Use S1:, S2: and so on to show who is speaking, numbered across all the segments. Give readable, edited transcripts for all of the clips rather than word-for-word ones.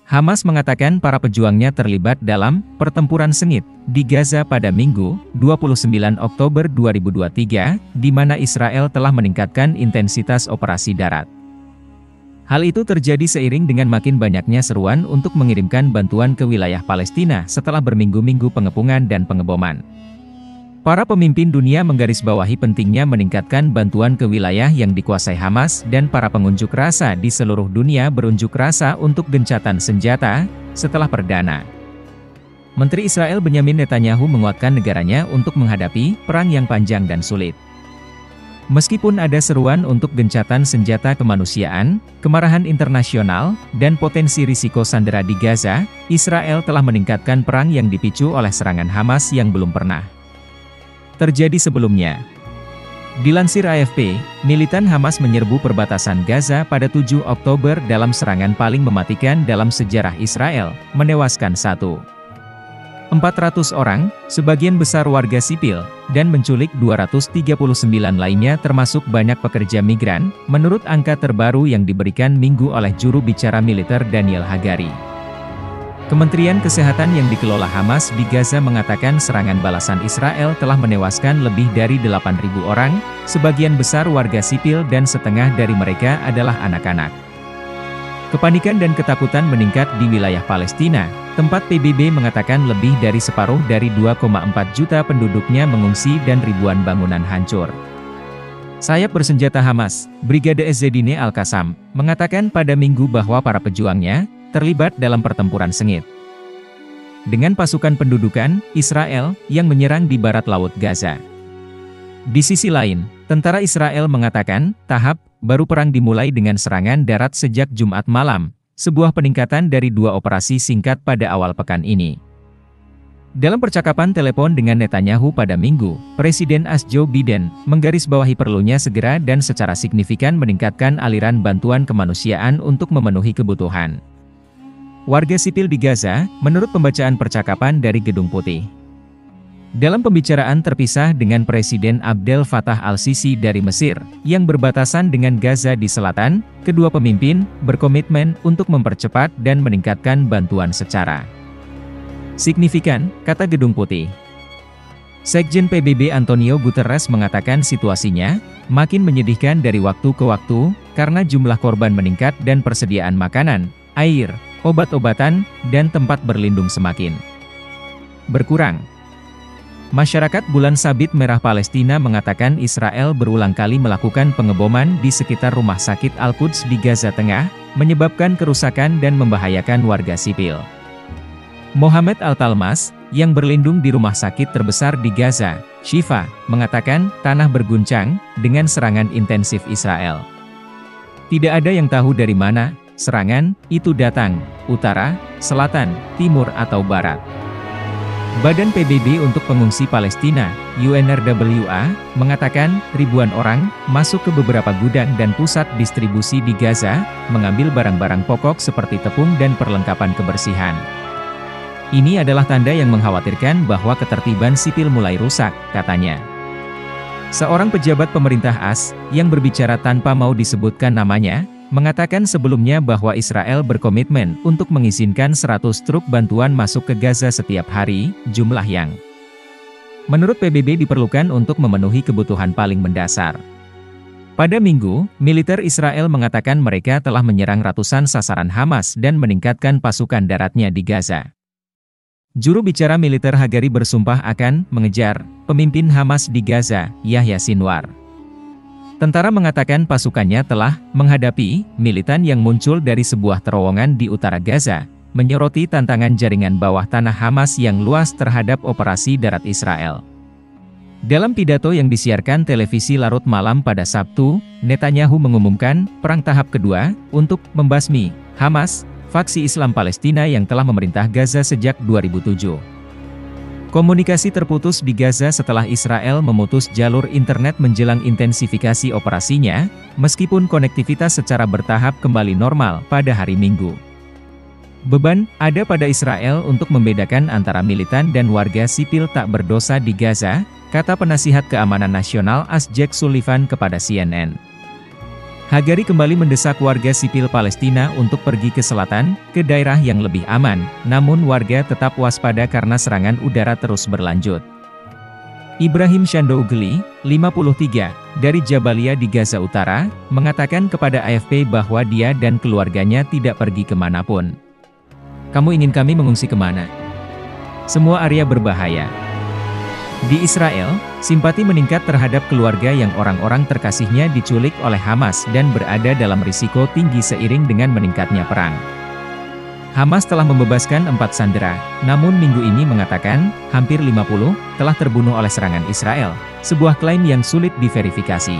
S1: Hamas mengatakan para pejuangnya terlibat dalam pertempuran sengit di Gaza pada Minggu, 29 Oktober 2023, di mana Israel telah meningkatkan intensitas operasi darat. Hal itu terjadi seiring dengan makin banyaknya seruan untuk mengirimkan bantuan ke wilayah Palestina setelah berminggu-minggu pengepungan dan pengeboman. Para pemimpin dunia menggarisbawahi pentingnya meningkatkan bantuan ke wilayah yang dikuasai Hamas dan para pengunjuk rasa di seluruh dunia berunjuk rasa untuk gencatan senjata setelah perdana. Menteri Israel Benyamin Netanyahu menguatkan negaranya untuk menghadapi perang yang panjang dan sulit. Meskipun ada seruan untuk gencatan senjata kemanusiaan, kemarahan internasional, dan potensi risiko sandera di Gaza, Israel telah meningkatkan perang yang dipicu oleh serangan Hamas yang belum pernah terjadi sebelumnya. Dilansir AFP, militan Hamas menyerbu perbatasan Gaza pada 7 Oktober dalam serangan paling mematikan dalam sejarah Israel, menewaskan 400 orang, sebagian besar warga sipil, dan menculik 239 lainnya termasuk banyak pekerja migran, menurut angka terbaru yang diberikan Minggu oleh juru bicara militer Daniel Hagari. Kementerian Kesehatan yang dikelola Hamas di Gaza mengatakan serangan balasan Israel telah menewaskan lebih dari 8.000 orang, sebagian besar warga sipil dan setengah dari mereka adalah anak-anak. Kepanikan dan ketakutan meningkat di wilayah Palestina, tempat PBB mengatakan lebih dari separuh dari 2,4 juta penduduknya mengungsi dan ribuan bangunan hancur. Sayap bersenjata Hamas, Brigade Ezzedine Al-Qassam, mengatakan pada Minggu bahwa para pejuangnya terlibat dalam pertempuran sengit dengan pasukan pendudukan Israel yang menyerang di barat laut Gaza. Di sisi lain, tentara Israel mengatakan tahap baru perang dimulai dengan serangan darat sejak Jumat malam, sebuah peningkatan dari 2 operasi singkat pada awal pekan ini. Dalam percakapan telepon dengan Netanyahu pada Minggu, Presiden AS Joe Biden menggarisbawahi perlunya segera dan secara signifikan meningkatkan aliran bantuan kemanusiaan untuk memenuhi kebutuhan warga sipil di Gaza, menurut pembacaan percakapan dari Gedung Putih. Dalam pembicaraan terpisah dengan Presiden Abdel Fattah al-Sisi dari Mesir, yang berbatasan dengan Gaza di selatan, kedua pemimpin berkomitmen untuk mempercepat dan meningkatkan bantuan secara signifikan, kata Gedung Putih. Sekjen PBB Antonio Guterres mengatakan situasinya makin menyedihkan dari waktu ke waktu, karena jumlah korban meningkat dan persediaan makanan, air, obat-obatan, dan tempat berlindung semakin berkurang. Masyarakat Bulan Sabit Merah Palestina mengatakan Israel berulang kali melakukan pengeboman di sekitar rumah sakit Al-Quds di Gaza Tengah, menyebabkan kerusakan dan membahayakan warga sipil. Mohamed Al-Talmas, yang berlindung di rumah sakit terbesar di Gaza, Shifa, mengatakan tanah berguncang dengan serangan intensif Israel. Tidak ada yang tahu dari mana serangan itu datang, utara, selatan, timur atau barat. Badan PBB untuk Pengungsi Palestina, UNRWA, mengatakan ribuan orang masuk ke beberapa gudang dan pusat distribusi di Gaza, mengambil barang-barang pokok seperti tepung dan perlengkapan kebersihan. Ini adalah tanda yang mengkhawatirkan bahwa ketertiban sipil mulai rusak, katanya. Seorang pejabat pemerintah AS, yang berbicara tanpa mau disebutkan namanya, mengatakan sebelumnya bahwa Israel berkomitmen untuk mengizinkan 100 truk bantuan masuk ke Gaza setiap hari, jumlah yang menurut PBB diperlukan untuk memenuhi kebutuhan paling mendasar. Pada Minggu, militer Israel mengatakan mereka telah menyerang ratusan sasaran Hamas dan meningkatkan pasukan daratnya di Gaza. Juru bicara militer Hagari bersumpah akan mengejar pemimpin Hamas di Gaza, Yahya Sinwar. Tentara mengatakan pasukannya telah menghadapi militan yang muncul dari sebuah terowongan di utara Gaza, menyoroti tantangan jaringan bawah tanah Hamas yang luas terhadap operasi darat Israel. Dalam pidato yang disiarkan televisi larut malam pada Sabtu, Netanyahu mengumumkan perang tahap kedua untuk membasmi Hamas, faksi Islam Palestina yang telah memerintah Gaza sejak 2007. Komunikasi terputus di Gaza setelah Israel memutus jalur internet menjelang intensifikasi operasinya, meskipun konektivitas secara bertahap kembali normal pada hari Minggu. Beban ada pada Israel untuk membedakan antara militan dan warga sipil tak berdosa di Gaza, kata penasihat keamanan nasional AS Jake Sullivan kepada CNN. Hagari kembali mendesak warga sipil Palestina untuk pergi ke selatan, ke daerah yang lebih aman, namun warga tetap waspada karena serangan udara terus berlanjut. Ibrahim Shandougli, 53, dari Jabalia di Gaza Utara, mengatakan kepada AFP bahwa dia dan keluarganya tidak pergi kemanapun. "Kamu ingin kami mengungsi kemana? Semua area berbahaya." Di Israel, simpati meningkat terhadap keluarga yang orang-orang terkasihnya diculik oleh Hamas dan berada dalam risiko tinggi seiring dengan meningkatnya perang. Hamas telah membebaskan 4 sandera, namun minggu ini mengatakan, hampir 50, telah terbunuh oleh serangan Israel, sebuah klaim yang sulit diverifikasi.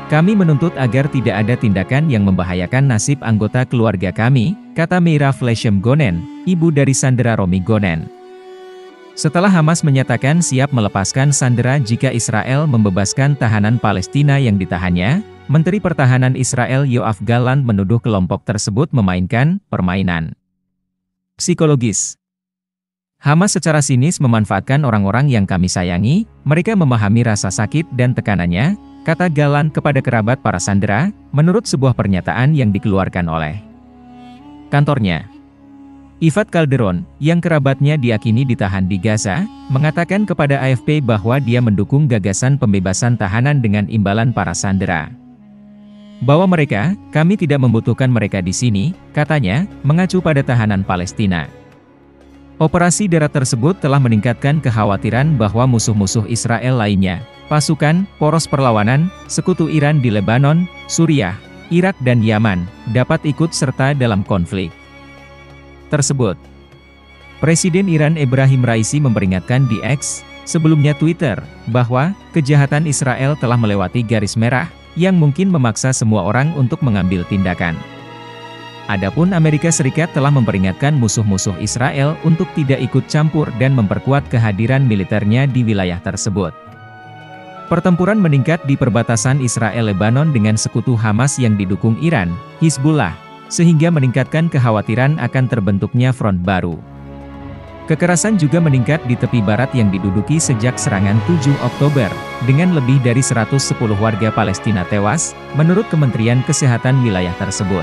S1: "Kami menuntut agar tidak ada tindakan yang membahayakan nasib anggota keluarga kami," kata Meira Fleshem Gonen, ibu dari sandera Romi Gonen. Setelah Hamas menyatakan siap melepaskan sandera jika Israel membebaskan tahanan Palestina yang ditahannya, Menteri Pertahanan Israel Yoav Gallant menuduh kelompok tersebut memainkan permainan psikologis. Hamas secara sinis memanfaatkan orang-orang yang kami sayangi, mereka memahami rasa sakit dan tekanannya, kata Gallant kepada kerabat para sandera, menurut sebuah pernyataan yang dikeluarkan oleh kantornya. Ivat Calderon, yang kerabatnya diyakini ditahan di Gaza, mengatakan kepada AFP bahwa dia mendukung gagasan pembebasan tahanan dengan imbalan para sandera. Bahwa kami tidak membutuhkan mereka di sini, katanya, mengacu pada tahanan Palestina. Operasi darat tersebut telah meningkatkan kekhawatiran bahwa musuh-musuh Israel lainnya, pasukan, poros perlawanan, sekutu Iran di Lebanon, Suriah, Irak dan Yaman, dapat ikut serta dalam konflik tersebut. Presiden Iran Ebrahim Raisi memperingatkan di X, sebelumnya Twitter, bahwa kejahatan Israel telah melewati garis merah, yang mungkin memaksa semua orang untuk mengambil tindakan. Adapun Amerika Serikat telah memperingatkan musuh-musuh Israel untuk tidak ikut campur dan memperkuat kehadiran militernya di wilayah tersebut. Pertempuran meningkat di perbatasan Israel-Lebanon dengan sekutu Hamas yang didukung Iran, Hizbullah, sehingga meningkatkan kekhawatiran akan terbentuknya front baru. Kekerasan juga meningkat di tepi barat yang diduduki sejak serangan 7 Oktober, dengan lebih dari 110 warga Palestina tewas, menurut Kementerian Kesehatan wilayah tersebut.